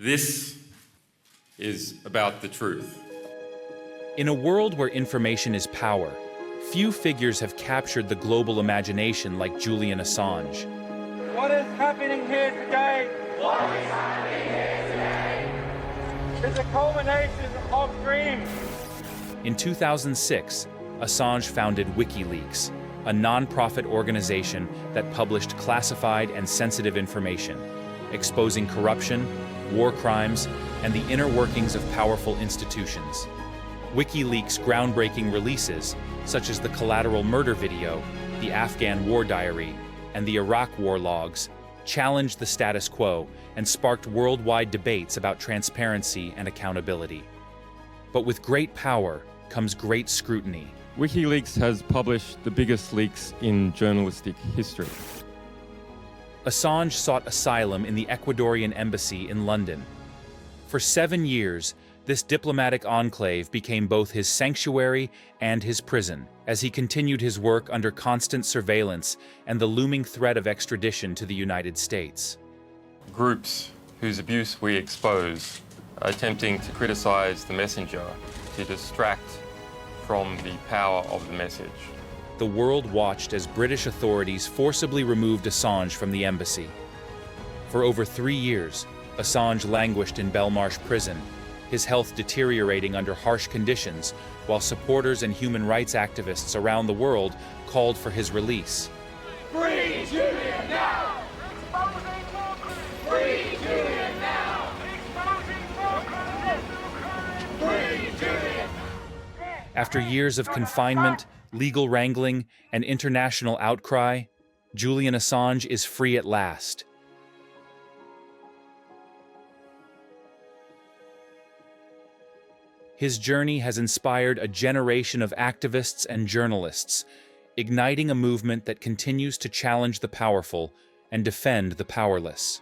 This is about the truth. In a world where information is power, few figures have captured the global imagination like Julian Assange. What is happening here today? What is happening here today is a culmination of dreams. In 2006, Assange founded Wikileaks, a non-profit organization that published classified and sensitive information, exposing corruption, war crimes, and the inner workings of powerful institutions. WikiLeaks' groundbreaking releases, such as the Collateral Murder video, the Afghan war diary, and the Iraq war logs, challenged the status quo and sparked worldwide debates about transparency and accountability. But with great power comes great scrutiny. WikiLeaks has published the biggest leaks in journalistic history. Assange sought asylum in the Ecuadorian embassy in London. For 7 years, this diplomatic enclave became both his sanctuary and his prison, as he continued his work under constant surveillance and the looming threat of extradition to the United States. Groups whose abuse we expose are attempting to criticize the messenger, to distract from the power of the message. The world watched as British authorities forcibly removed Assange from the embassy. For over 3 years, Assange languished in Belmarsh prison, his health deteriorating under harsh conditions, while supporters and human rights activists around the world called for his release. Free Julian now! Free Julian now! Free Julian! After years of confinement, legal wrangling, and international outcry, Julian Assange is free at last. His journey has inspired a generation of activists and journalists, igniting a movement that continues to challenge the powerful and defend the powerless.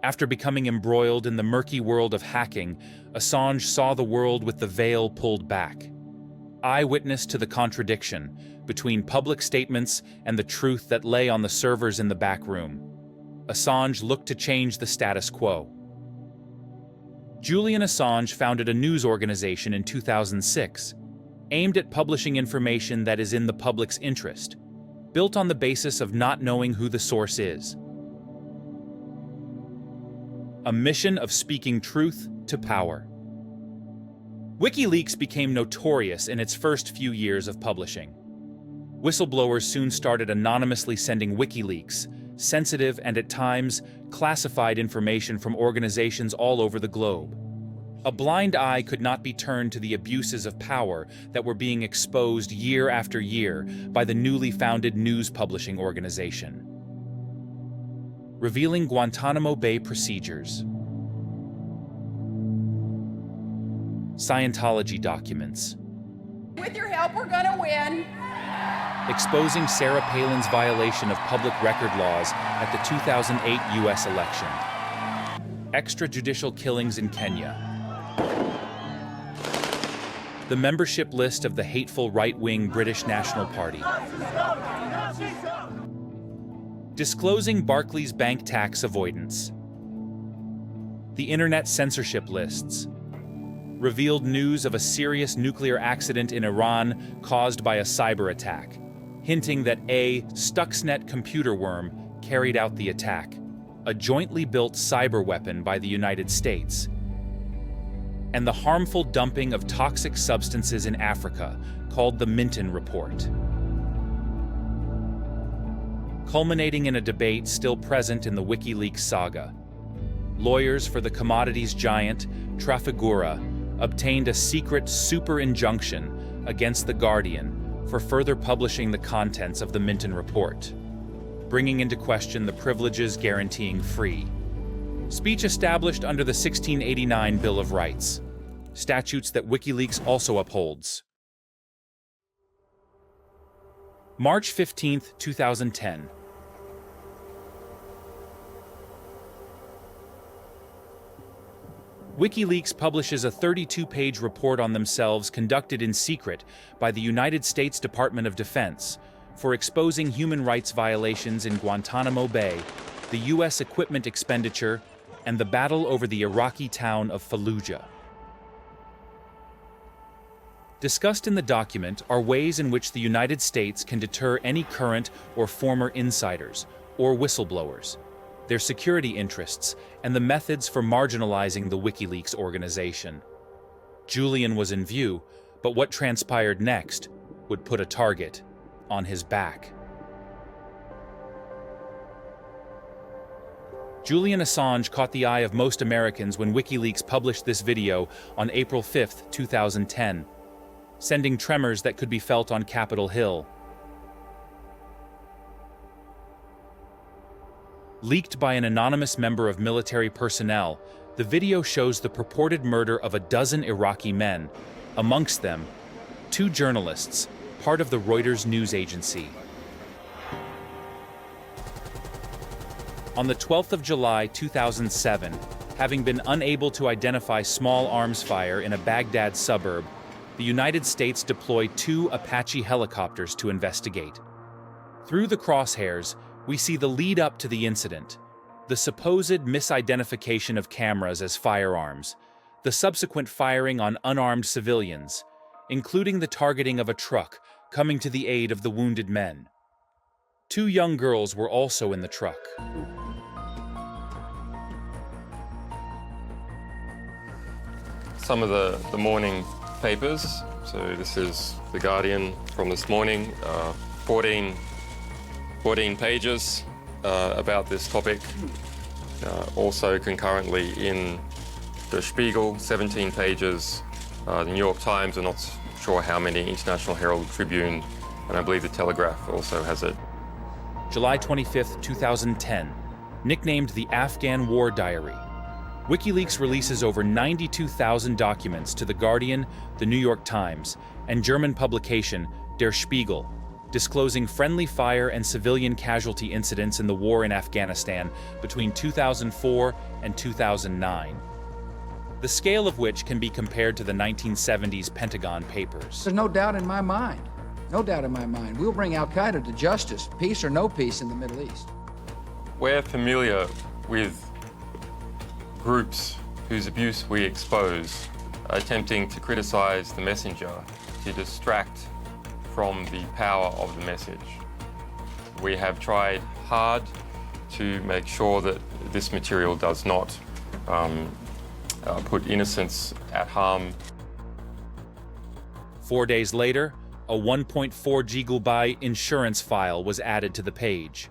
After becoming embroiled in the murky world of hacking, Assange saw the world with the veil pulled back. Eyewitness to the contradiction between public statements and the truth that lay on the servers in the back room, Assange looked to change the status quo. Julian Assange founded a news organization in 2006, aimed at publishing information that is in the public's interest, built on the basis of not knowing who the source is. A mission of speaking truth to power. WikiLeaks became notorious in its first few years of publishing. Whistleblowers soon started anonymously sending WikiLeaks sensitive and at times classified information from organizations all over the globe. A blind eye could not be turned to the abuses of power that were being exposed year after year by the newly founded news publishing organization. Revealing Guantanamo Bay procedures. Scientology documents. With your help, we're gonna win. Exposing Sarah Palin's violation of public record laws at the 2008 US election. Extrajudicial killings in Kenya. The membership list of the hateful right-wing British National Party. Disclosing Barclays bank tax avoidance. The internet censorship lists. Revealed news of a serious nuclear accident in Iran caused by a cyber attack, hinting that a Stuxnet computer worm carried out the attack, a jointly built cyber weapon by the United States, and the harmful dumping of toxic substances in Africa, called the Minton Report. Culminating in a debate still present in the WikiLeaks saga. Lawyers for the commodities giant, Trafigura, obtained a secret super injunction against The Guardian for further publishing the contents of the Minton Report, bringing into question the privileges guaranteeing free speech established under the 1689 Bill of Rights, statutes that WikiLeaks also upholds. March 15, 2010. Wikileaks publishes a 32-page report on themselves conducted in secret by the United States Department of Defense for exposing human rights violations in Guantanamo Bay, the U.S. equipment expenditure, and the battle over the Iraqi town of Fallujah. Discussed in the document are ways in which the United States can deter any current or former insiders or whistleblowers, their security interests, and the methods for marginalizing the Wikileaks organization. Julian was in view, but what transpired next would put a target on his back. Julian Assange caught the eye of most Americans when Wikileaks published this video on April 5, 2010, sending tremors that could be felt on Capitol Hill. Leaked by an anonymous member of military personnel, the video shows the purported murder of a dozen Iraqi men, amongst them 2 journalists, part of the Reuters news agency. On the 12th of July 2007, having been unable to identify small arms fire in a Baghdad suburb, the United States deployed 2 Apache helicopters to investigate. Through the crosshairs, we see the lead up to the incident, the supposed misidentification of cameras as firearms, the subsequent firing on unarmed civilians, including the targeting of a truck coming to the aid of the wounded men. 2 young girls were also in the truck. Some of the morning papers. So this is The Guardian from this morning, 14 pages about this topic. Also concurrently in Der Spiegel, 17 pages. The New York Times, I'm not sure how many, International Herald Tribune, and I believe the Telegraph also has it. July 25, 2010, nicknamed the Afghan War Diary. Wikileaks releases over 92,000 documents to The Guardian, The New York Times, and German publication Der Spiegel, disclosing friendly fire and civilian casualty incidents in the war in Afghanistan between 2004 and 2009, the scale of which can be compared to the 1970s Pentagon Papers. There's no doubt in my mind, we'll bring Al-Qaeda to justice, peace or no peace in the Middle East. We're familiar with groups whose abuse we expose, attempting to criticize the messenger, to distract from the power of the message. We have tried hard to make sure that this material does not put innocents at harm. 4 days later, a 1.4 GB insurance file was added to the page.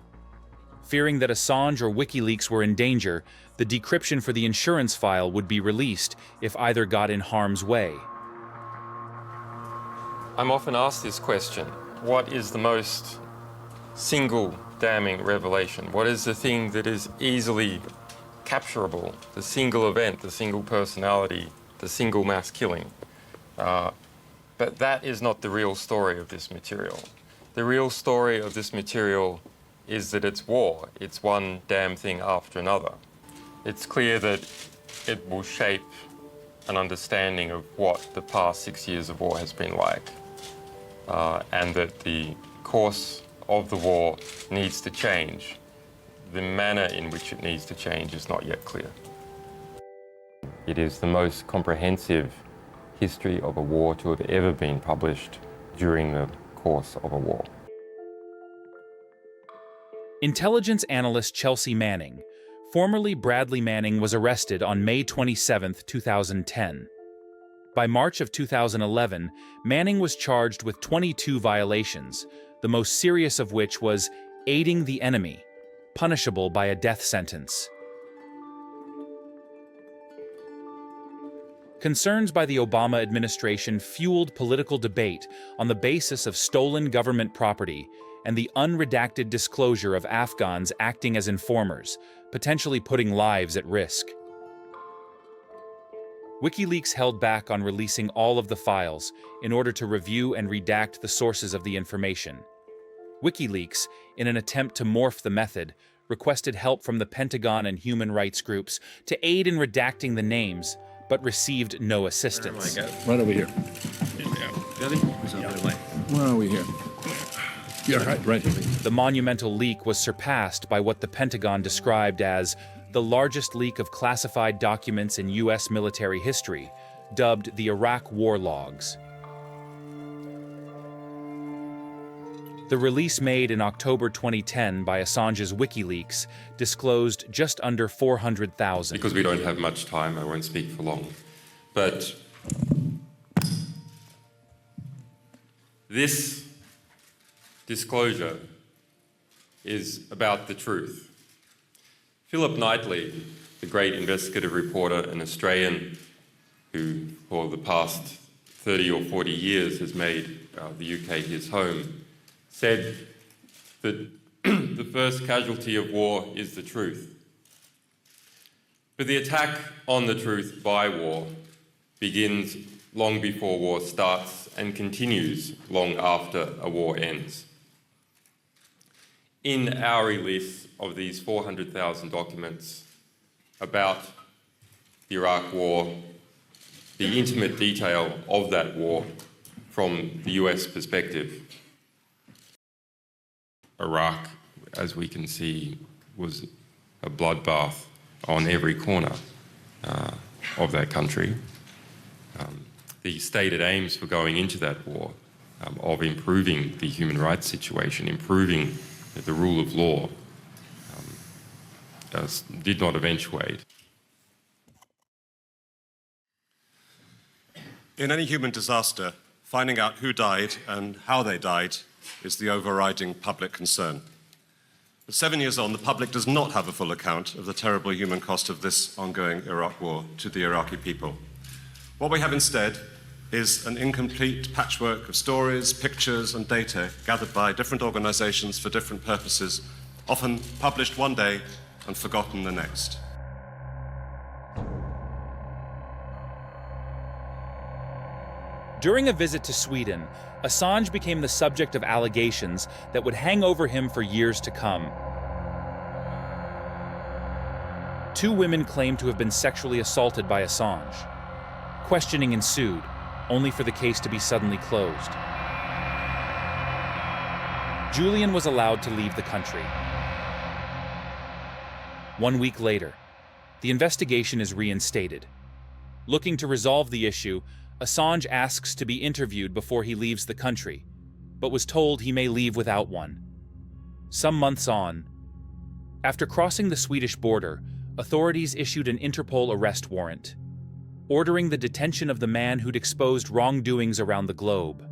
Fearing that Assange or Wikileaks were in danger, the decryption for the insurance file would be released if either got in harm's way. I'm often asked this question: what is the most single damning revelation? What is the thing that is easily capturable? The single event, the single personality, the single mass killing. But that is not the real story of this material. The real story of this material is that it's war. It's one damn thing after another. It's clear that it will shape an understanding of what the past 6 years of war has been like, and that the course of the war needs to change. The manner in which it needs to change is not yet clear. It is the most comprehensive history of a war to have ever been published during the course of a war. Intelligence analyst Chelsea Manning, formerly Bradley Manning, was arrested on May 27, 2010. By March of 2011, Manning was charged with 22 violations, the most serious of which was aiding the enemy, punishable by a death sentence. Concerns by the Obama administration fueled political debate on the basis of stolen government property and the unredacted disclosure of Afghans acting as informers, potentially putting lives at risk. Wikileaks held back on releasing all of the files in order to review and redact the sources of the information. WikiLeaks, in an attempt to morph the method, requested help from the Pentagon and human rights groups to aid in redacting the names, but received no assistance. Right over here. Where are we here? Yeah, right here. The monumental leak was surpassed by what the Pentagon described as the largest leak of classified documents in U.S. military history, dubbed the Iraq War Logs. The release made in October 2010 by Assange's WikiLeaks disclosed just under 400,000. Because we don't have much time, I won't speak for long. But this disclosure is about the truth. Philip Knightley, the great investigative reporter, an Australian who for the past 30 or 40 years has made the UK his home, said that the first casualty of war is the truth. But the attack on the truth by war begins long before war starts and continues long after a war ends. In our release of these 400,000 documents about the Iraq War, the intimate detail of that war from the US perspective, Iraq, as we can see, was a bloodbath on every corner of that country. The stated aims for going into that war of improving the human rights situation, improving the rule of law, did not eventuate. In any human disaster, finding out who died and how they died is the overriding public concern. But 7 years on, the public does not have a full account of the terrible human cost of this ongoing Iraq war to the Iraqi people. What we have instead is an incomplete patchwork of stories, pictures, and data gathered by different organizations for different purposes, often published one day and forgotten the next. During a visit to Sweden, Assange became the subject of allegations that would hang over him for years to come. 2 women claimed to have been sexually assaulted by Assange. Questioning ensued, only for the case to be suddenly closed. Julian was allowed to leave the country. 1 week later, the investigation is reinstated. Looking to resolve the issue, Assange asks to be interviewed before he leaves the country, but was told he may leave without one. Some months on, after crossing the Swedish border, authorities issued an Interpol arrest warrant, ordering the detention of the man who'd exposed wrongdoings around the globe.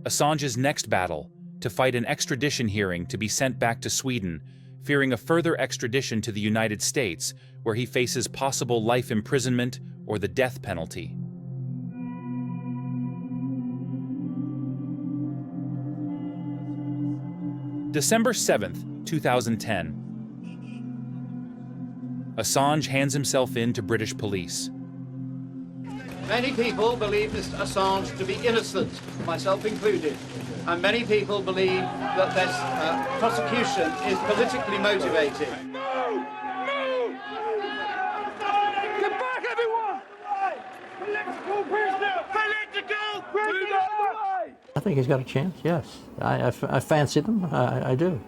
Assange's next battle, to fight an extradition hearing to be sent back to Sweden, fearing a further extradition to the United States, where he faces possible life imprisonment or the death penalty. December 7th, 2010. Assange hands himself in to British police. Many people believe Mr. Assange to be innocent, myself included, and many people believe that this prosecution is politically motivated. No! Get back, everyone! Political prisoner! Political prisoner! I think he's got a chance, yes. I fancy them, I do.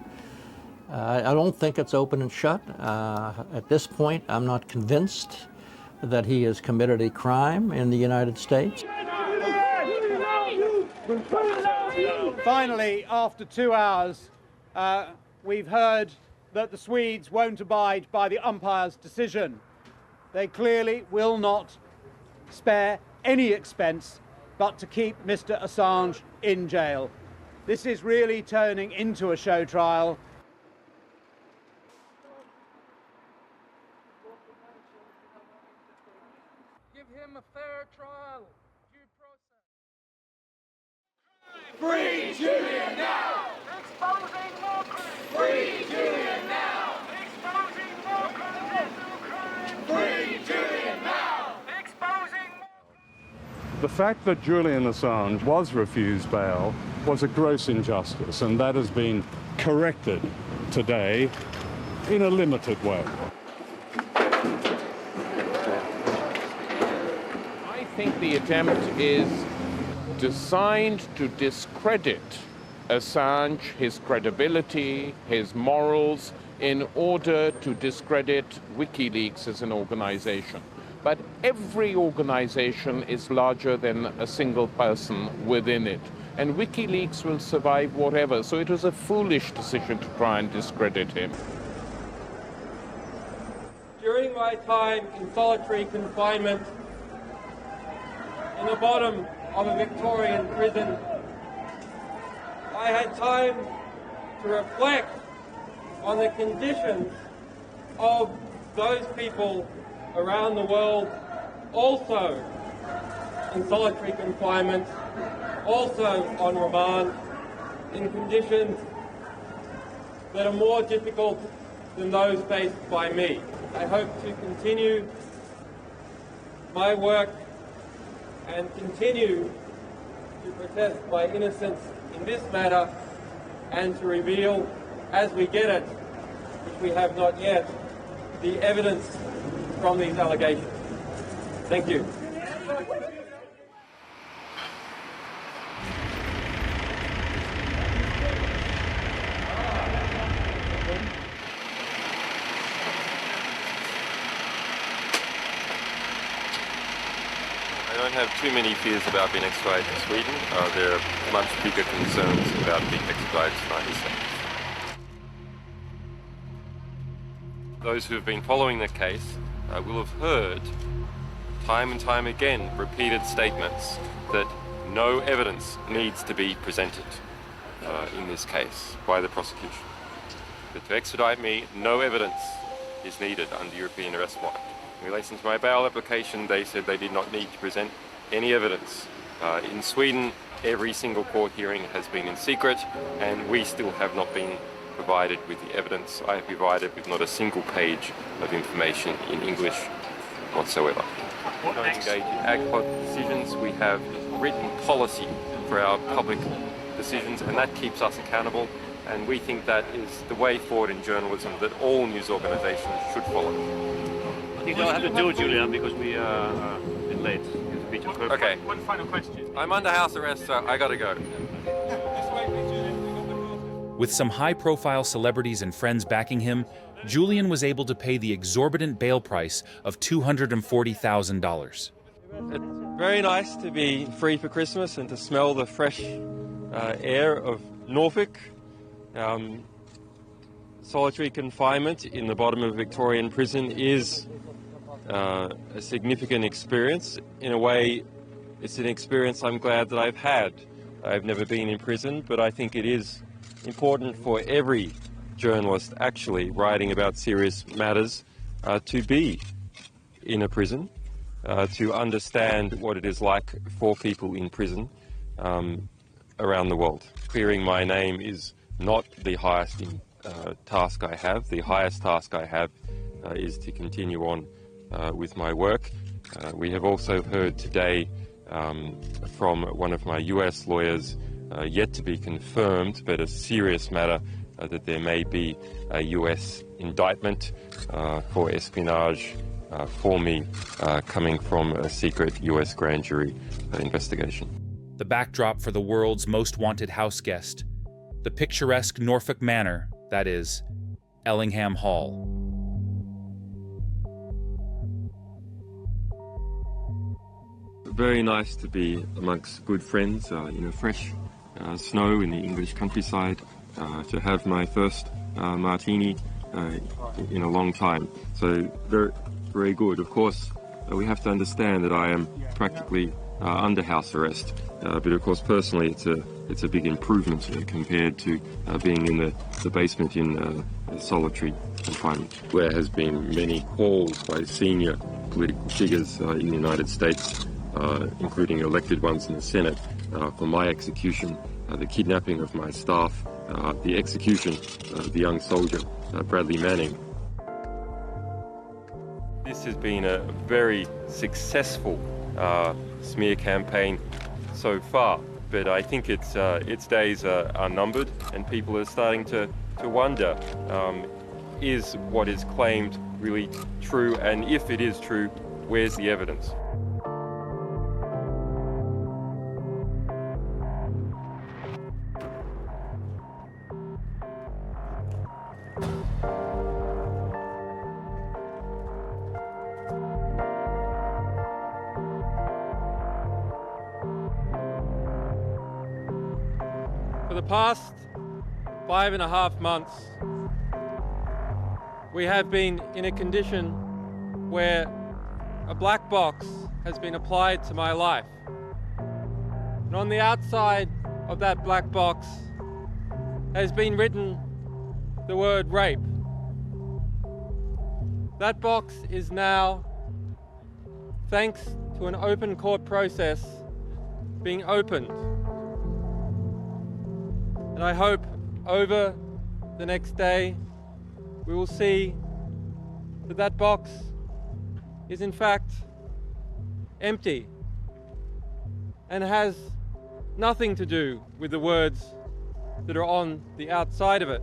I don't think it's open and shut. At this point, I'm not convinced that he has committed a crime in the United States. Finally, after 2 hours, we've heard that the Swedes won't abide by the umpire's decision. They clearly will not spare any expense but to keep Mr. Assange in jail. This is really turning into a show trial. Give him a fair trial. Due process. Free Julian now! Exposing more criminals! Free Julian now! Exposing more criminals! Free Julian now! Exposing more... The fact that Julian Assange was refused bail was a gross injustice, and that has been corrected today in a limited way. I think the attempt is designed to discredit Assange, his credibility, his morals, in order to discredit Wikileaks as an organization. But every organization is larger than a single person within it. And WikiLeaks will survive whatever. So it was a foolish decision to try and discredit him. During my time in solitary confinement in the bottom of a Victorian prison, I had time to reflect on the conditions of those people around the world also in solitary confinement, also on remand, in conditions that are more difficult than those faced by me. I hope to continue my work and continue to protest my innocence in this matter and to reveal, as we get it, which we have not yet, the evidence from these allegations. Thank you. I don't have too many fears about being extradited to Sweden. There are much bigger concerns about being extradited to the United States. Those who have been following the case will have heard time and time again repeated statements that no evidence needs to be presented in this case by the prosecution. That to extradite me, no evidence is needed under European arrest warrant. In relation to my bail application, they said they did not need to present any evidence. In Sweden, every single court hearing has been in secret, and we still have not been provided with the evidence. I have provided with not a single page of information in English whatsoever. We don't engage in ad hoc decisions. We have written policy for our public decisions, and that keeps us accountable. And we think that is the way forward in journalism that all news organizations should follow. I think they'll have to do it, Julian, because we are a bit late. Okay. One final question. I'm under house arrest, so I gotta go. With some high-profile celebrities and friends backing him, Julian was able to pay the exorbitant bail price of $240,000. It's very nice to be free for Christmas and to smell the fresh air of Norfolk. Solitary confinement in the bottom of a Victorian prison is a significant experience. In a way, it's an experience I'm glad that I've had. I've never been in prison, but I think it is important for every journalist actually writing about serious matters to be in a prison, to understand what it is like for people in prison around the world. Clearing my name is not the highest task I have. The highest task I have is to continue on with my work. We have also heard today from one of my US lawyers, yet to be confirmed, but a serious matter, that there may be a US indictment for espionage for me coming from a secret US grand jury investigation. The backdrop for the world's most wanted house guest, the picturesque Norfolk Manor, that is, Ellingham Hall. Very nice to be amongst good friends in a fresh snow in the English countryside, to have my first martini in a long time. So very, very good. Of course, we have to understand that I am practically under house arrest, but of course personally it's a big improvement compared to being in the basement in solitary confinement. There has been many calls by senior political figures in the United States, including elected ones in the Senate, for my execution, the kidnapping of my staff, the execution of the young soldier, Bradley Manning. This has been a very successful smear campaign so far. but I think its days are numbered, and people are starting to wonder, is what is claimed really true? And if it is true, where's the evidence? For the past 5.5 months, we have been in a condition where a black box has been applied to my life. And on the outside of that black box has been written the word rape. That box is now, thanks to an open court process, being opened. And I hope over the next day we will see that that box is in fact empty and has nothing to do with the words that are on the outside of it.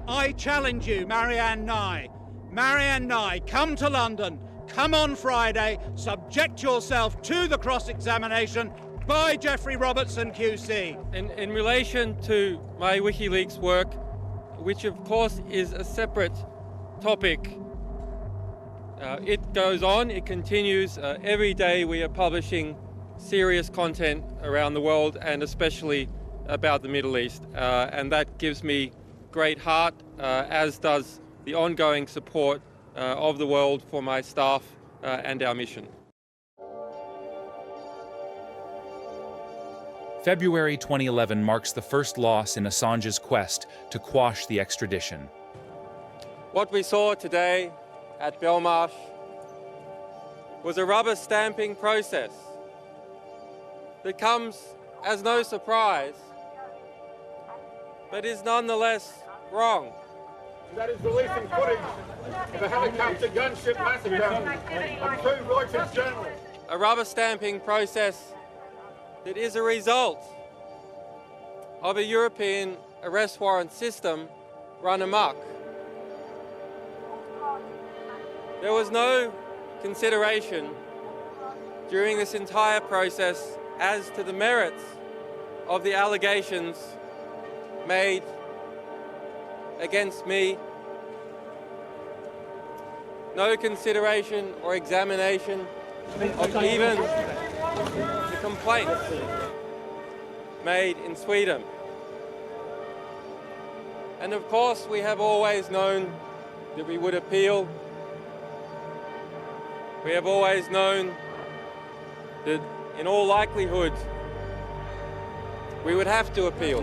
I challenge you, Marianne Nye. Marianne Nye, come to London, come on Friday, subject yourself to the cross-examination by Geoffrey Robertson QC. In relation to my WikiLeaks work, which of course is a separate topic, it goes on, it continues. Every day we are publishing serious content around the world, and especially about the Middle East. And that gives me great heart, as does the ongoing support of the world for my staff and our mission. February 2011 marks the first loss in Assange's quest to quash the extradition. What we saw today at Belmarsh was a rubber stamping process that comes as no surprise, but is nonetheless wrong. That is releasing footage of a helicopter gunship massacre of 2 Reuters journalists. A rubber stamping process that is a result of a European arrest warrant system run amok. There was no consideration during this entire process as to the merits of the allegations made against me. No consideration or examination of even the complaints made in Sweden. And of course, we have always known that we would appeal. We have always known that in all likelihood we would have to appeal.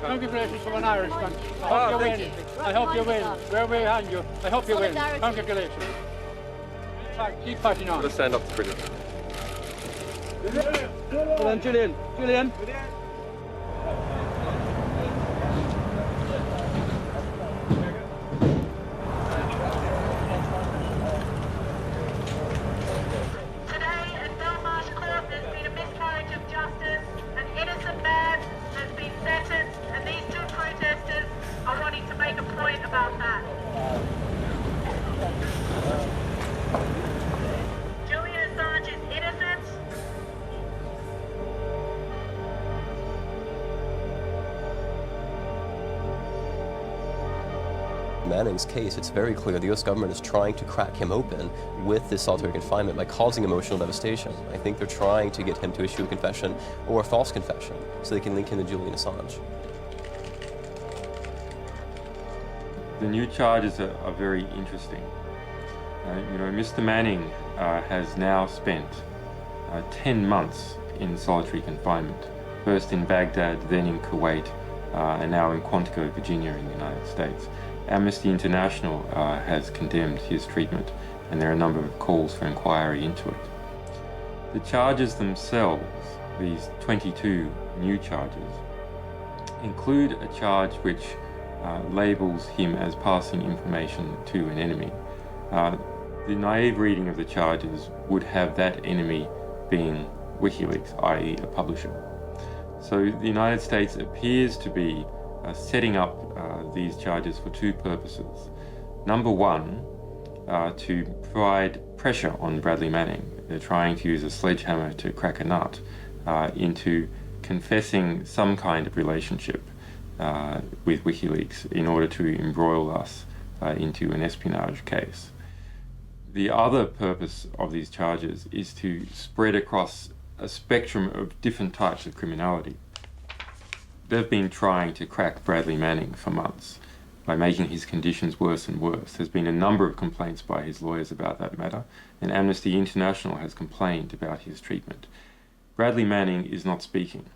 Congratulations from an Irish country. I hope you win. We're behind you. I hope you win. Congratulations. Keep fighting on. Let's stand up to Britain. Julian. Julian. Julian Assange is innocent. Manning's case, it's very clear the U.S. government is trying to crack him open with this solitary confinement by causing emotional devastation. I think they're trying to get him to issue a confession or a false confession so they can link him to Julian Assange. The new charges are very interesting. Mr. Manning has now spent 10 months in solitary confinement, first in Baghdad, then in Kuwait, and now in Quantico, Virginia in the United States. Amnesty International has condemned his treatment, and there are a number of calls for inquiry into it. The charges themselves, these 22 new charges, include a charge which labels him as passing information to an enemy. The naive reading of the charges would have that enemy being Wikileaks, i.e. a publisher. So the United States appears to be setting up these charges for two purposes. Number one, to provide pressure on Bradley Manning. They're trying to use a sledgehammer to crack a nut into confessing some kind of relationship with WikiLeaks in order to embroil us into an espionage case. The other purpose of these charges is to spread across a spectrum of different types of criminality. They've been trying to crack Bradley Manning for months by making his conditions worse and worse. There's been a number of complaints by his lawyers about that matter, and Amnesty International has complained about his treatment. Bradley Manning is not speaking.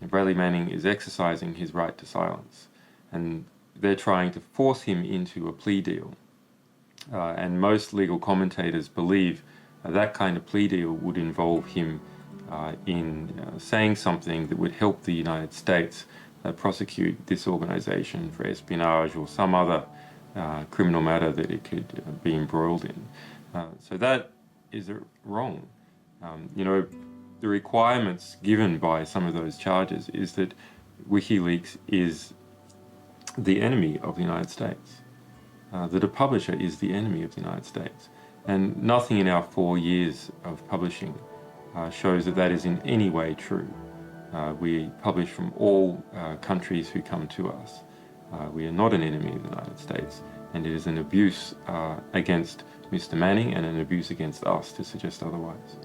And Bradley Manning is exercising his right to silence, and they're trying to force him into a plea deal. And most legal commentators believe that kind of plea deal would involve him in saying something that would help the United States prosecute this organization for espionage or some other criminal matter that it could be embroiled in. So that is wrong. The requirements given by some of those charges is that WikiLeaks is the enemy of the United States, that a publisher is the enemy of the United States. And nothing in our 4 years of publishing shows that that is in any way true. We publish from all countries who come to us. We are not an enemy of the United States, and it is an abuse against Mr. Manning and an abuse against us to suggest otherwise.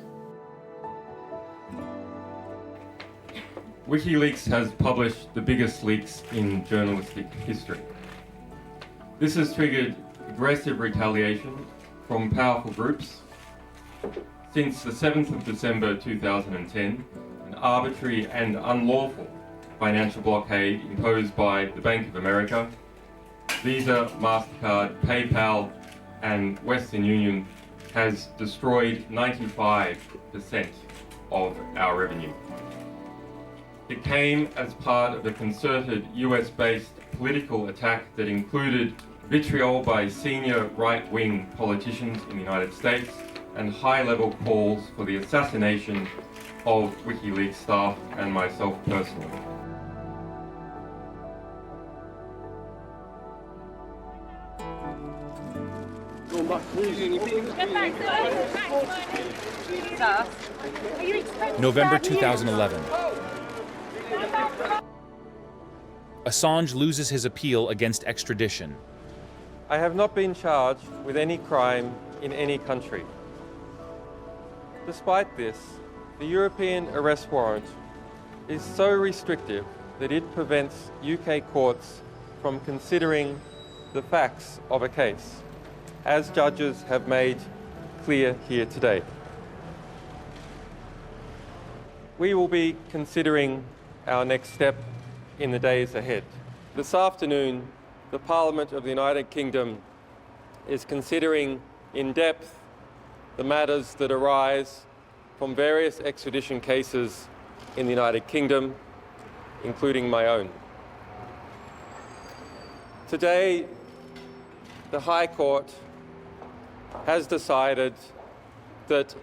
WikiLeaks has published the biggest leaks in journalistic history. This has triggered aggressive retaliation from powerful groups. Since the 7th of December 2010, an arbitrary and unlawful financial blockade imposed by the Bank of America, Visa, MasterCard, PayPal, and Western Union has destroyed 95% of our revenue. It came as part of a concerted US-based political attack that included vitriol by senior right-wing politicians in the United States and high-level calls for the assassination of WikiLeaks staff and myself personally. November 2011. Assange loses his appeal against extradition. I have not been charged with any crime in any country. Despite this, the European arrest warrant is so restrictive that it prevents UK courts from considering the facts of a case, as judges have made clear here today. We will be considering our next step in the days ahead. This afternoon, the Parliament of the United Kingdom is considering in depth the matters that arise from various extradition cases in the United Kingdom, including my own. Today, the High Court has decided that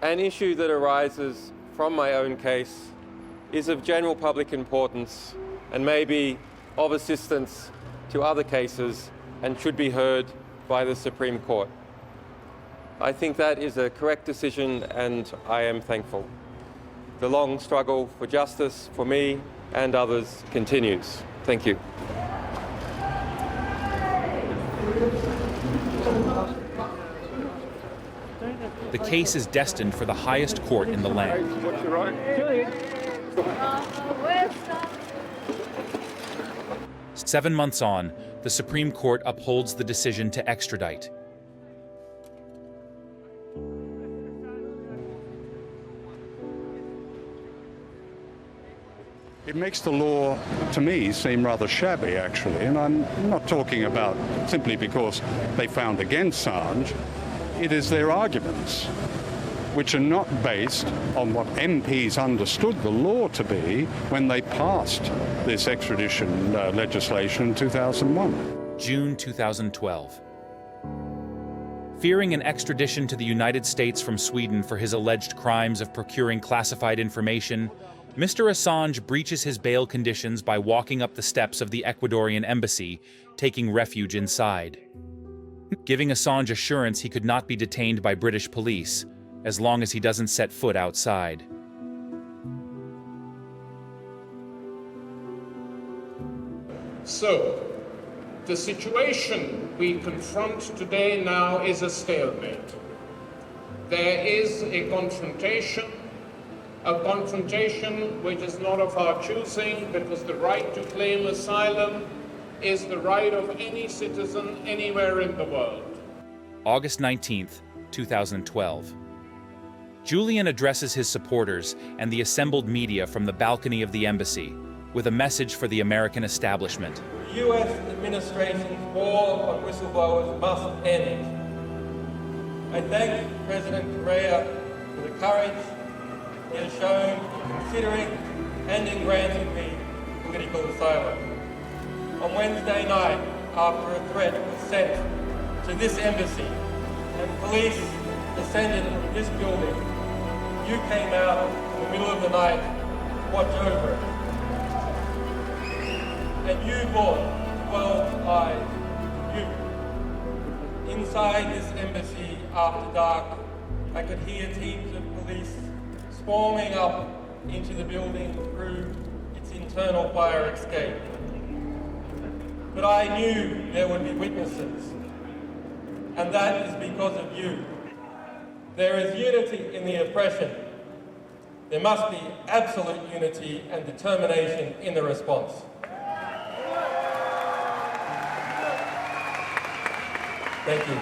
an issue that arises from my own case is of general public importance and may be of assistance to other cases and should be heard by the Supreme Court. I think that is a correct decision and I am thankful. The long struggle for justice for me and others continues. Thank you. The case is destined for the highest court in the land. 7 months on, the Supreme Court upholds the decision to extradite. It makes the law, to me, seem rather shabby, actually, and I'm not talking about simply because they found against Assange. It is their arguments, which are not based on what MPs understood the law to be when they passed this extradition legislation in 2001. June 2012. Fearing an extradition to the United States from Sweden for his alleged crimes of procuring classified information, Mr. Assange breaches his bail conditions by walking up the steps of the Ecuadorian embassy, taking refuge inside, giving Assange assurance he could not be detained by British police as long as he doesn't set foot outside. So, the situation we confront today now is a stalemate. There is a confrontation which is not of our choosing, because the right to claim asylum is the right of any citizen anywhere in the world. August 19th, 2012. Julian addresses his supporters and the assembled media from the balcony of the embassy with a message for the American establishment. The U.S. administration's war on whistleblowers must end. I thank President Correa for the courage he has shown in considering and in granting me political asylum. On Wednesday night, after a threat was sent to this embassy and police descended from this building, you came out in the middle of the night to watch over it. And you brought the world's eyes to you. Inside this embassy after dark, I could hear teams of police swarming up into the building through its internal fire escape. But I knew there would be witnesses, and that is because of you. There is unity in the oppression. There must be absolute unity and determination in the response. Thank you.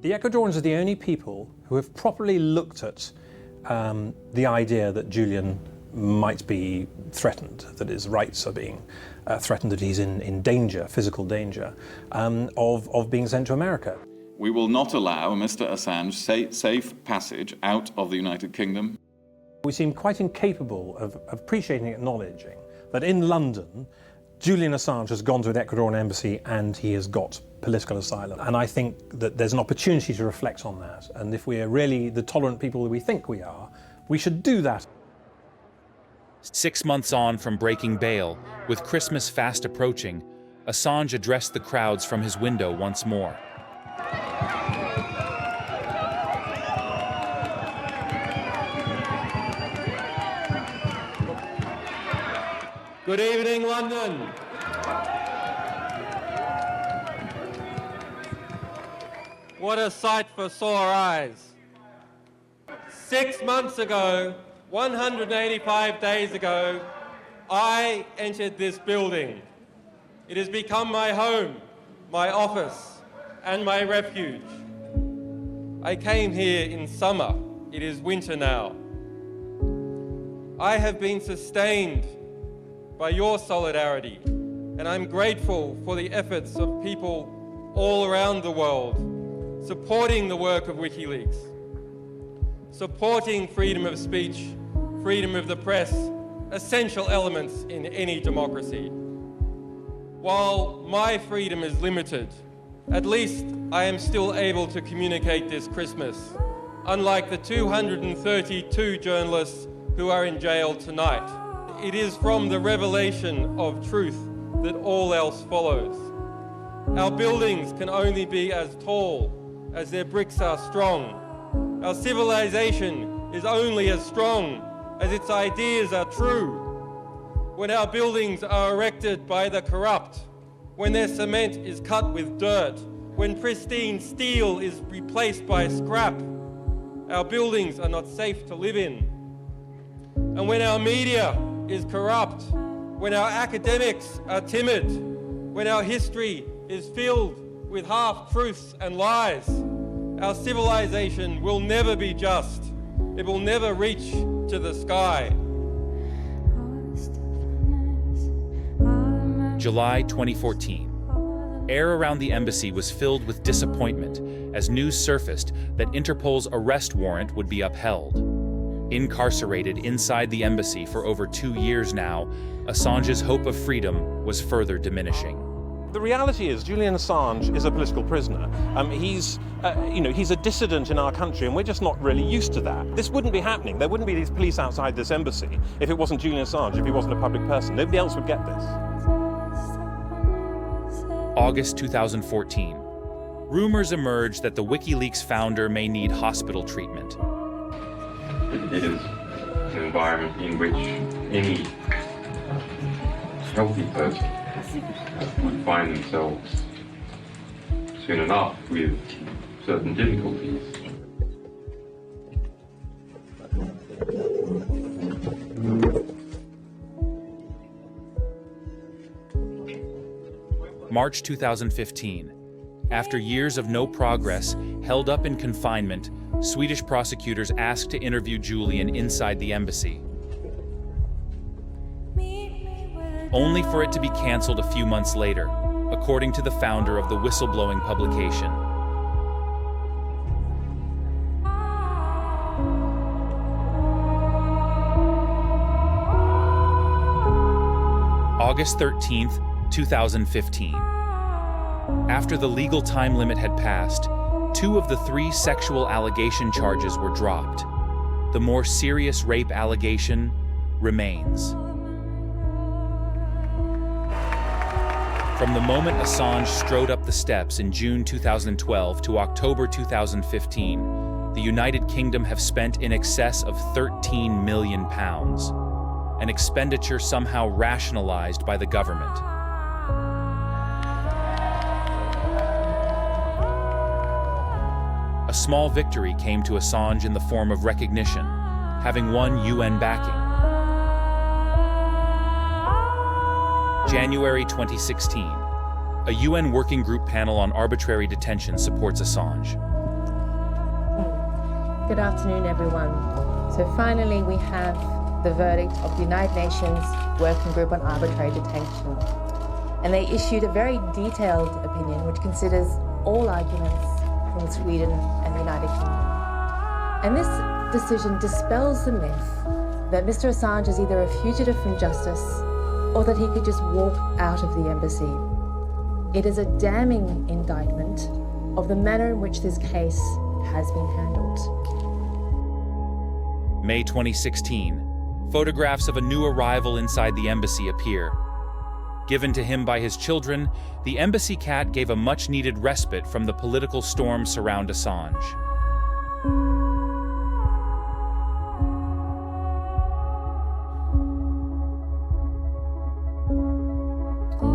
The Ecuadorians are the only people who have properly looked at the idea that Julian might be threatened, that his rights are being threatened, that he's in danger, physical danger, of being sent to America. We will not allow Mr. Assange safe passage out of the United Kingdom. We seem quite incapable of appreciating and acknowledging that in London, Julian Assange has gone to the Ecuadorian embassy and he has got political asylum. And I think that there's an opportunity to reflect on that. And if we are really the tolerant people that we think we are, we should do that. 6 months on from breaking bail, with Christmas fast approaching, Assange addressed the crowds from his window once more. Good evening, London. What a sight for sore eyes. 6 months ago, 185 days ago, I entered this building. It has become my home, my office, and my refuge. I came here in summer. It is winter now. I have been sustained by your solidarity, and I'm grateful for the efforts of people all around the world supporting the work of Wikileaks, supporting freedom of speech, freedom of the press, essential elements in any democracy. While my freedom is limited, at least I am still able to communicate this Christmas, unlike the 232 journalists who are in jail tonight. It is from the revelation of truth that all else follows. Our buildings can only be as tall as their bricks are strong. Our civilization is only as strong as its ideas are true. When our buildings are erected by the corrupt, when their cement is cut with dirt, when pristine steel is replaced by scrap, our buildings are not safe to live in. And when our media is corrupt, when our academics are timid, when our history is filled with half-truths and lies, our civilization will never be just. It will never reach to the sky. July 2014. Air around the embassy was filled with disappointment as news surfaced that Interpol's arrest warrant would be upheld. Incarcerated inside the embassy for over 2 years now, Assange's hope of freedom was further diminishing. The reality is Julian Assange is a political prisoner. He's a dissident in our country, and we're just not really used to that. This wouldn't be happening. There wouldn't be these police outside this embassy if it wasn't Julian Assange, if he wasn't a public person. Nobody else would get this. August 2014. Rumors emerge that the Wikileaks founder may need hospital treatment. It is an environment in which any healthy person would find themselves soon enough with certain difficulties. March 2015. After years of no progress, held up in confinement, Swedish prosecutors asked to interview Julian inside the embassy, only for it to be canceled a few months later, according to the founder of the whistleblowing publication. August 13th, 2015. After the legal time limit had passed, 2 of the 3 sexual allegation charges were dropped. The more serious rape allegation remains. From the moment Assange strode up the steps in June 2012 to October 2015, the United Kingdom have spent in excess of £13 million, an expenditure somehow rationalized by the government. A small victory came to Assange in the form of recognition, having won UN backing. January 2016. A UN working group panel on arbitrary detention supports Assange. Good afternoon, everyone. So finally, we have the verdict of the United Nations Working Group on Arbitrary Detention. And they issued a very detailed opinion which considers all arguments from Sweden and the United Kingdom. And this decision dispels the myth that Mr. Assange is either a fugitive from justice or that he could just walk out of the embassy. It is a damning indictment of the manner in which this case has been handled. May 2016. Photographs of a new arrival inside the embassy appear. Given to him by his children, the embassy cat gave a much-needed respite from the political storm surround Assange.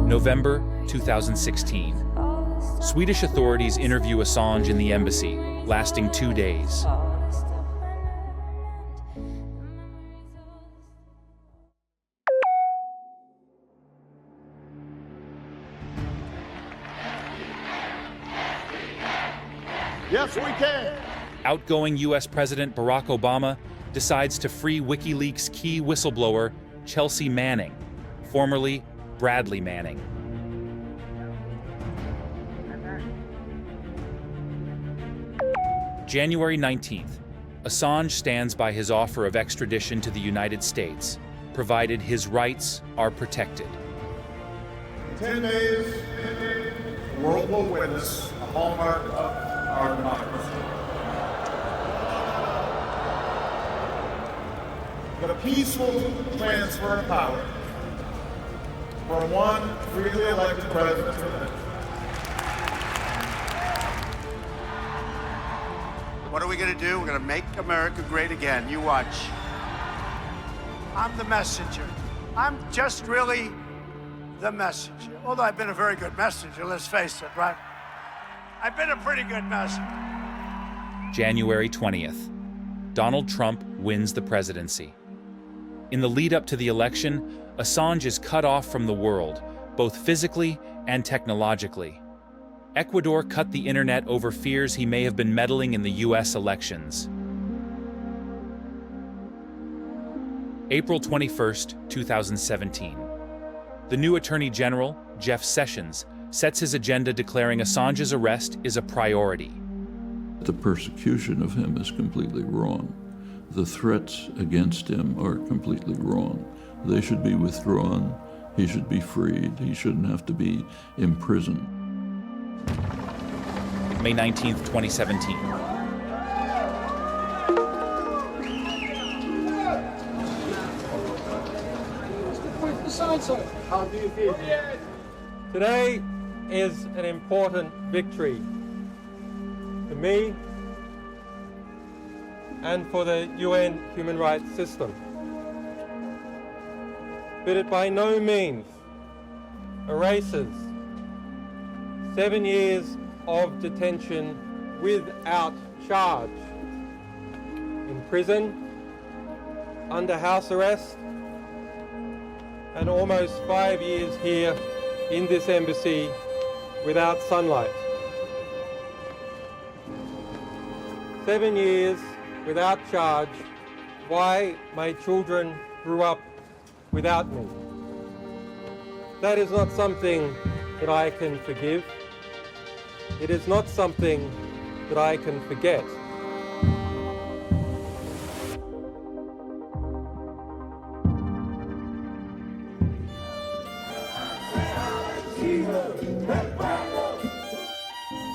November 2016. Swedish authorities interview Assange in the embassy, lasting 2 days. Yes, we can. Outgoing US President Barack Obama decides to free WikiLeaks key whistleblower Chelsea Manning, formerly Bradley Manning. January 19th. Assange stands by his offer of extradition to the United States, provided his rights are protected. 10 days, the world will witness a hallmark of our democracy. The peaceful transfer of power from one freely elected president to the next. What are we going to do? We're going to make America great again. You watch. I'm the messenger. I'm just really the messenger. Although I've been a very good messenger, let's face it, right? I've been a pretty good messenger. January 20th. Donald Trump wins the presidency. In the lead up to the election, Assange is cut off from the world, both physically and technologically. Ecuador cut the internet over fears he may have been meddling in the US elections. April 21st, 2017. The new Attorney General, Jeff Sessions, sets his agenda declaring Assange's arrest is a priority. The persecution of him is completely wrong. The threats against him are completely wrong. They should be withdrawn. He should be freed. He shouldn't have to be imprisoned. May 19th, 2017. How do you feel? Today is an important victory for me and for the UN human rights system. But it by no means erases 7 years of detention without charge, in prison, under house arrest, and almost 5 years here in this embassy without sunlight. 7 years without charge, why my children grew up without me. That is not something that I can forgive. It is not something that I can forget.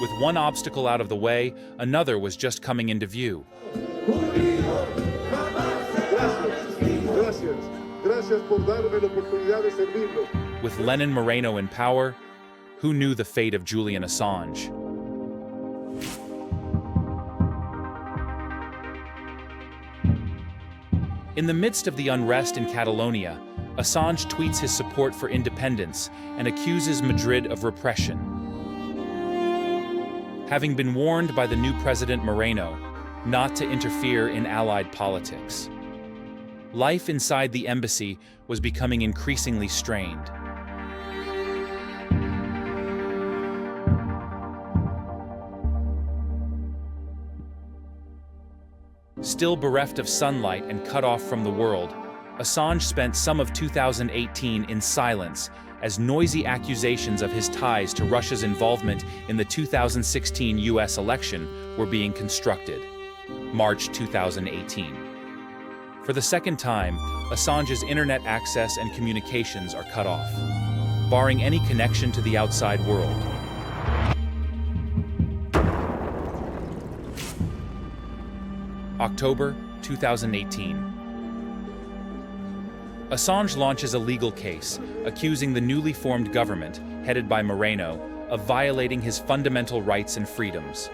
With one obstacle out of the way, another was just coming into view. With Lenin Moreno in power, who knew the fate of Julian Assange? In the midst of the unrest in Catalonia, Assange tweets his support for independence and accuses Madrid of repression. Having been warned by the new President Moreno not to interfere in Allied politics. Life inside the embassy was becoming increasingly strained. Still bereft of sunlight and cut off from the world, Assange spent some of 2018 in silence as noisy accusations of his ties to Russia's involvement in the 2016 US election were being constructed. March 2018. For the second time, Assange's internet access and communications are cut off, barring any connection to the outside world. October 2018. Assange launches a legal case accusing the newly formed government, headed by Moreno, of violating his fundamental rights and freedoms.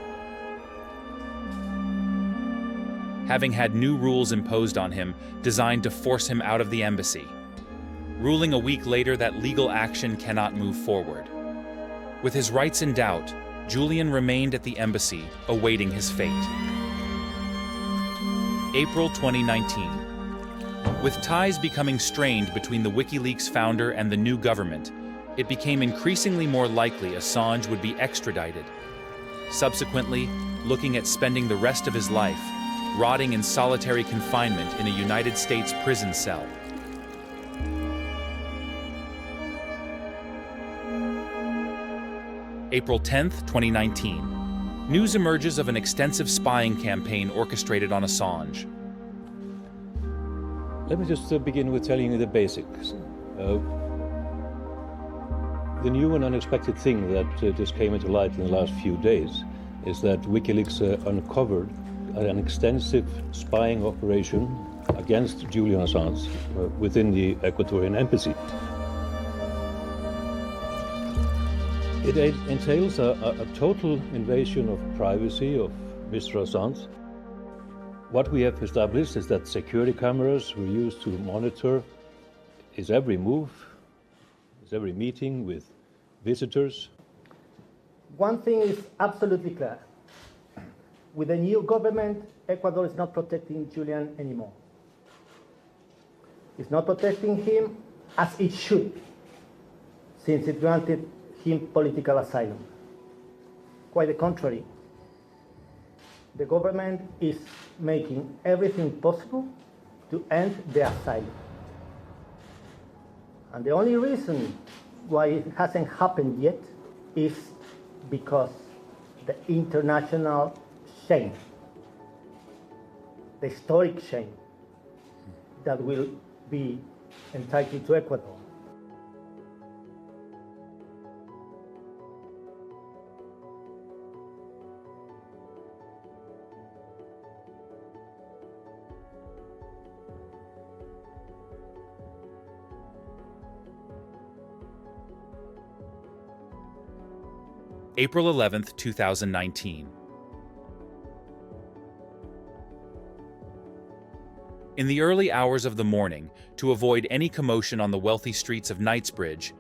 Having had new rules imposed on him designed to force him out of the embassy, ruling a week later that legal action cannot move forward. With his rights in doubt, Julian remained at the embassy, awaiting his fate. April 2019. With ties becoming strained between the Wikileaks founder and the new government, it became increasingly more likely Assange would be extradited. Subsequently, looking at spending the rest of his life rotting in solitary confinement in a United States prison cell. April 10th, 2019. News emerges of an extensive spying campaign orchestrated on Assange. Let me just begin with telling you the basics. The new and unexpected thing that just came into light in the last few days is that WikiLeaks uncovered an extensive spying operation against Julian Assange within the Ecuadorian embassy. It entails a total invasion of privacy of Mr. Assange. What we have established is that security cameras were used to monitor his every move, his every meeting with visitors. One thing is absolutely clear. With the new government, Ecuador is not protecting Julian anymore. It's not protecting him as it should, since it granted him political asylum. Quite the contrary. The government is making everything possible to end the asylum. And the only reason why it hasn't happened yet is because the international shame. the historic shame that will be entitled to Ecuador. April 11th, 2019. In the early hours of the morning, to avoid any commotion on the wealthy streets of Knightsbridge,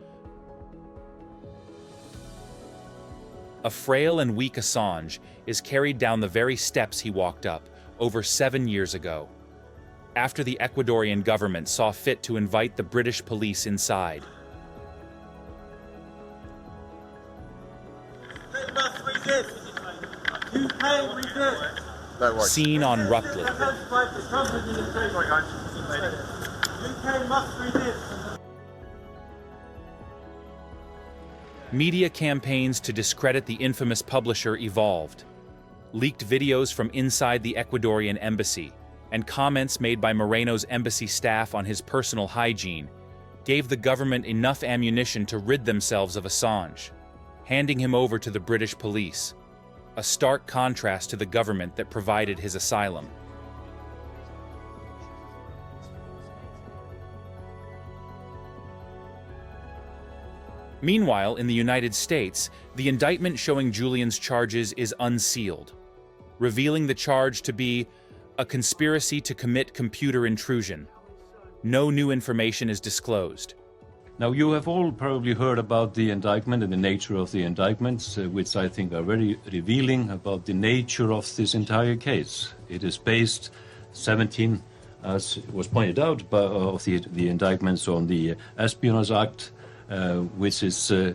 a frail and weak Assange is carried down the very steps he walked up over 7 years ago, after the Ecuadorian government saw fit to invite the British police inside. Seen on Retold. Media campaigns to discredit the infamous publisher evolved. Leaked videos from inside the Ecuadorian embassy and comments made by Moreno's embassy staff on his personal hygiene gave the government enough ammunition to rid themselves of Assange, handing him over to the British police, a stark contrast to the government that provided his asylum. Meanwhile, in the United States, the indictment showing Julian's charges is unsealed, revealing the charge to be a conspiracy to commit computer intrusion. No new information is disclosed. Now, you have all probably heard about the indictment and the nature of the indictments, which I think are very revealing about the nature of this entire case. It is based, 17, as was pointed out, of the indictments on the Espionage Act, which is an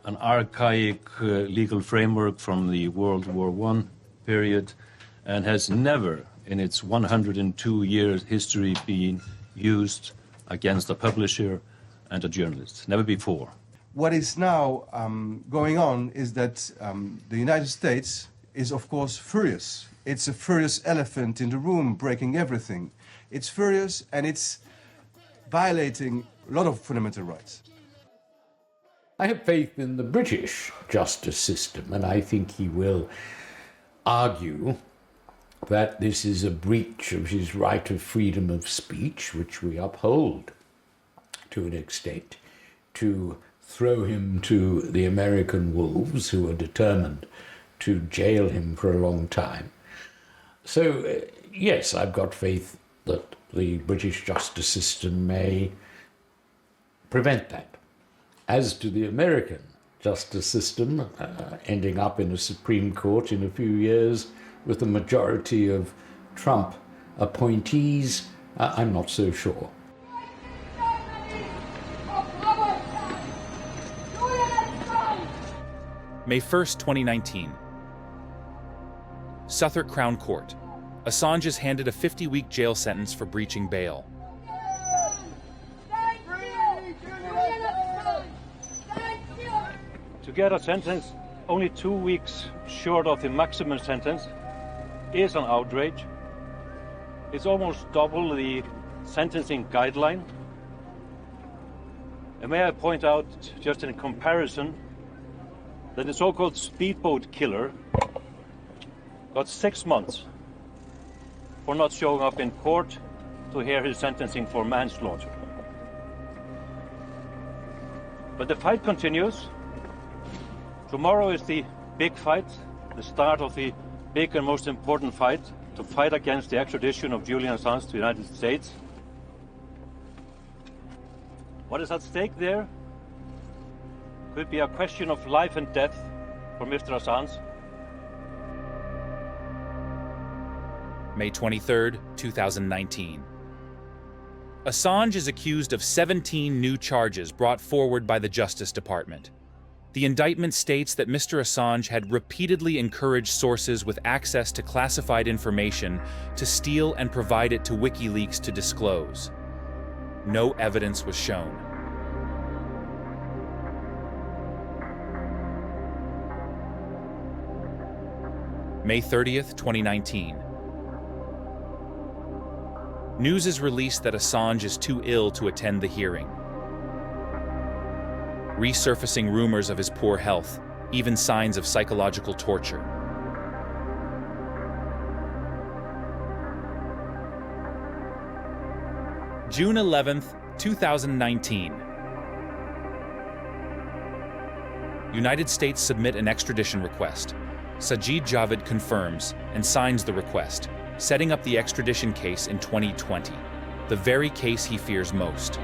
archaic legal framework from the World War I period, and has never, in its 102-year history, been used against a publisher and a journalist. Never before. What is now going on is that the United States is, of course, furious. It's a furious elephant in the room, breaking everything. It's furious and it's violating a lot of fundamental rights. I have faith in the British justice system, and I think he will argue that this is a breach of his right of freedom of speech, which we uphold to an extent, to throw him to the American wolves, who are determined to jail him for a long time. So, yes, I've got faith that the British justice system may prevent that. As to the American justice system ending up in a Supreme Court in a few years, with a majority of Trump appointees, I'm not so sure. May 1st, 2019. Southwark Crown Court. Assange is handed a 50-week jail sentence for breaching bail. To get a sentence only 2 weeks short of the maximum sentence is an outrage. It's almost double the sentencing guideline. And may I point out, just in comparison, that the so-called speedboat killer got 6 months for not showing up in court to hear his sentencing for manslaughter. But the fight continues. Tomorrow is the big fight, the start of the big and most important fight, to fight against the extradition of Julian Assange to the United States. What is at stake there? Could be a question of life and death for Mr. Assange. May 23rd, 2019. Assange is accused of 17 new charges brought forward by the Justice Department. The indictment states that Mr. Assange had repeatedly encouraged sources with access to classified information to steal and provide it to Wikileaks to disclose. No evidence was shown. May 30th, 2019. news is released that Assange is too ill to attend the hearing, resurfacing rumors of his poor health, even signs of psychological torture. June 11th, 2019. United States submit an extradition request. Sajid Javid confirms and signs the request, setting up the extradition case in 2020, the very case he fears most.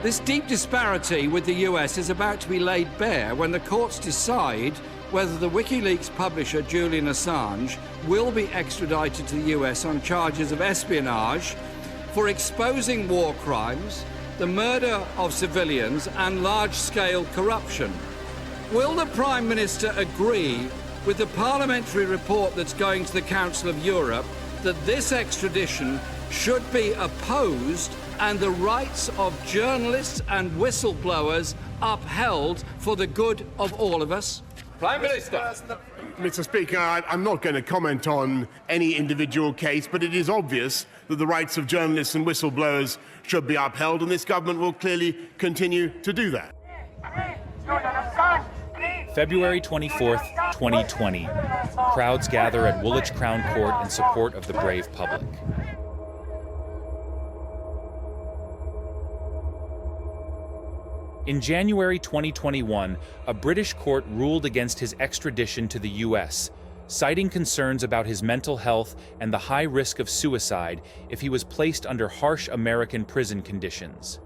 This deep disparity with the US is about to be laid bare when the courts decide whether the Wikileaks publisher Julian Assange will be extradited to the US on charges of espionage for exposing war crimes, the murder of civilians and large-scale corruption. Will the Prime Minister agree with the parliamentary report that's going to the Council of Europe that this extradition should be opposed and the rights of journalists and whistleblowers upheld for the good of all of us? Prime Minister. Mr. Speaker, I'm not going to comment on any individual case, but it is obvious that the rights of journalists and whistleblowers should be upheld, and this government will clearly continue to do that. February 24th, 2020. Crowds gather at Woolwich Crown Court in support of the brave public. In January 2021, a British court ruled against his extradition to the US, citing concerns about his mental health and the high risk of suicide if he was placed under harsh American prison conditions.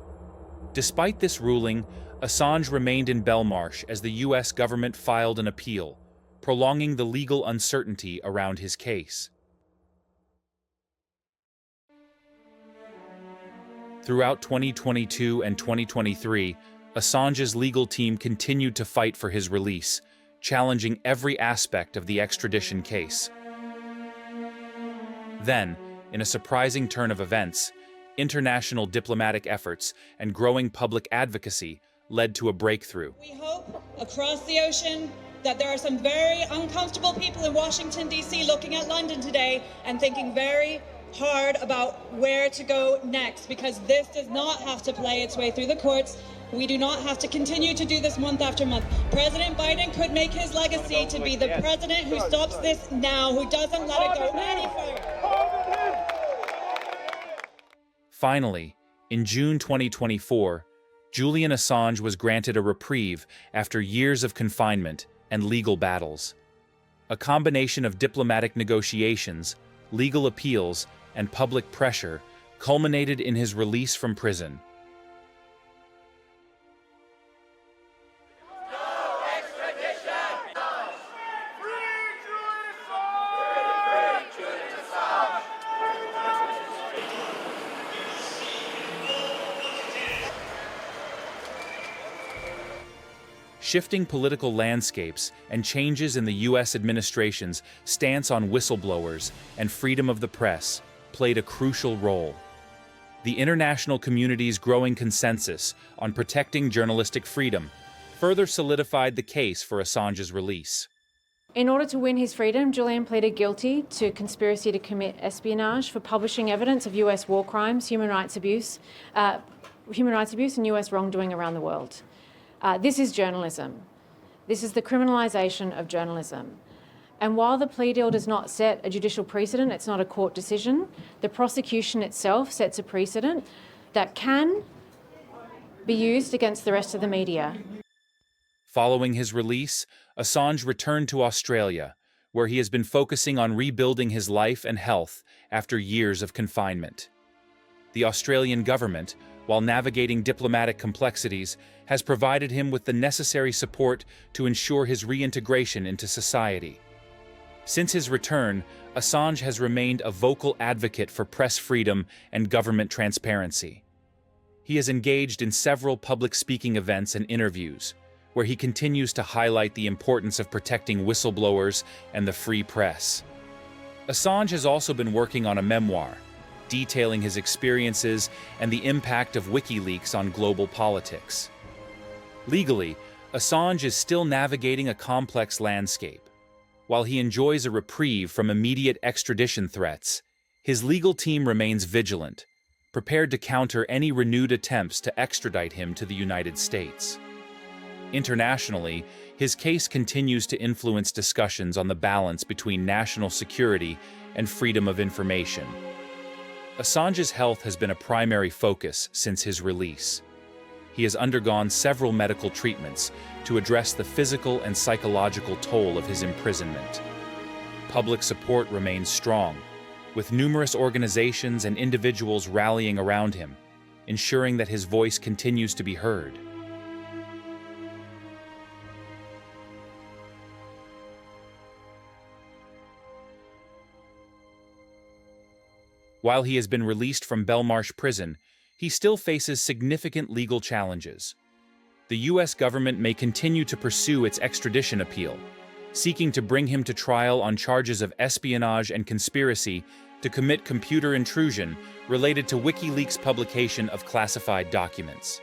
Despite this ruling, Assange remained in Belmarsh as the US government filed an appeal, prolonging the legal uncertainty around his case. Throughout 2022 and 2023, Assange's legal team continued to fight for his release, challenging every aspect of the extradition case. Then, in a surprising turn of events, international diplomatic efforts and growing public advocacy led to a breakthrough. We hope across the ocean that there are some very uncomfortable people in Washington, D.C. looking at London today and thinking very hard about where to go next, because this does not have to play its way through the courts. We do not have to continue to do this month after month. President Biden could make his legacy to be the president who stops this now, who doesn't let it go any further. Finally, in June 2024, Julian Assange was granted a reprieve after years of confinement and legal battles. A combination of diplomatic negotiations, legal appeals, and public pressure culminated in his release from prison. Shifting political landscapes and changes in the U.S. administration's stance on whistleblowers and freedom of the press played a crucial role. The international community's growing consensus on protecting journalistic freedom further solidified the case for Assange's release. In order to win his freedom, Julian pleaded guilty to conspiracy to commit espionage for publishing evidence of U.S. war crimes, human rights abuse, and U.S. wrongdoing around the world. This is journalism. This is the criminalisation of journalism. And while the plea deal does not set a judicial precedent, it's not a court decision, the prosecution itself sets a precedent that can be used against the rest of the media. Following his release, Assange returned to Australia, where he has been focusing on rebuilding his life and health after years of confinement. The Australian government, while navigating diplomatic complexities, has provided him with the necessary support to ensure his reintegration into society. Since his return, Assange has remained a vocal advocate for press freedom and government transparency. He has engaged in several public speaking events and interviews, where he continues to highlight the importance of protecting whistleblowers and the free press. Assange has also been working on a memoir, detailing his experiences and the impact of Wikileaks on global politics. Legally, Assange is still navigating a complex landscape. While he enjoys a reprieve from immediate extradition threats, his legal team remains vigilant, prepared to counter any renewed attempts to extradite him to the United States. Internationally, his case continues to influence discussions on the balance between national security and freedom of information. Assange's health has been a primary focus since his release. He has undergone several medical treatments to address the physical and psychological toll of his imprisonment. Public support remains strong, with numerous organizations and individuals rallying around him, ensuring that his voice continues to be heard. While he has been released from Belmarsh prison, he still faces significant legal challenges. The U.S. government may continue to pursue its extradition appeal, seeking to bring him to trial on charges of espionage and conspiracy to commit computer intrusion related to Wikileaks' publication of classified documents.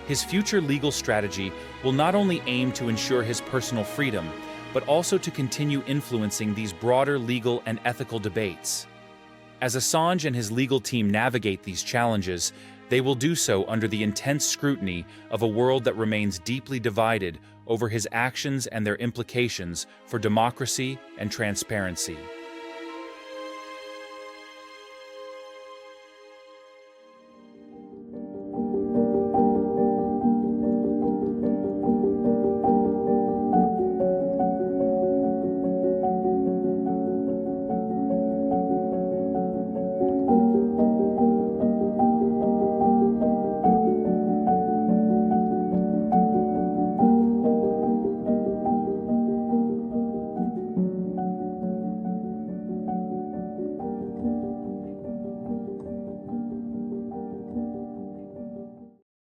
His future legal strategy will not only aim to ensure his personal freedom, but also to continue influencing these broader legal and ethical debates. As Assange and his legal team navigate these challenges, they will do so under the intense scrutiny of a world that remains deeply divided over his actions and their implications for democracy and transparency.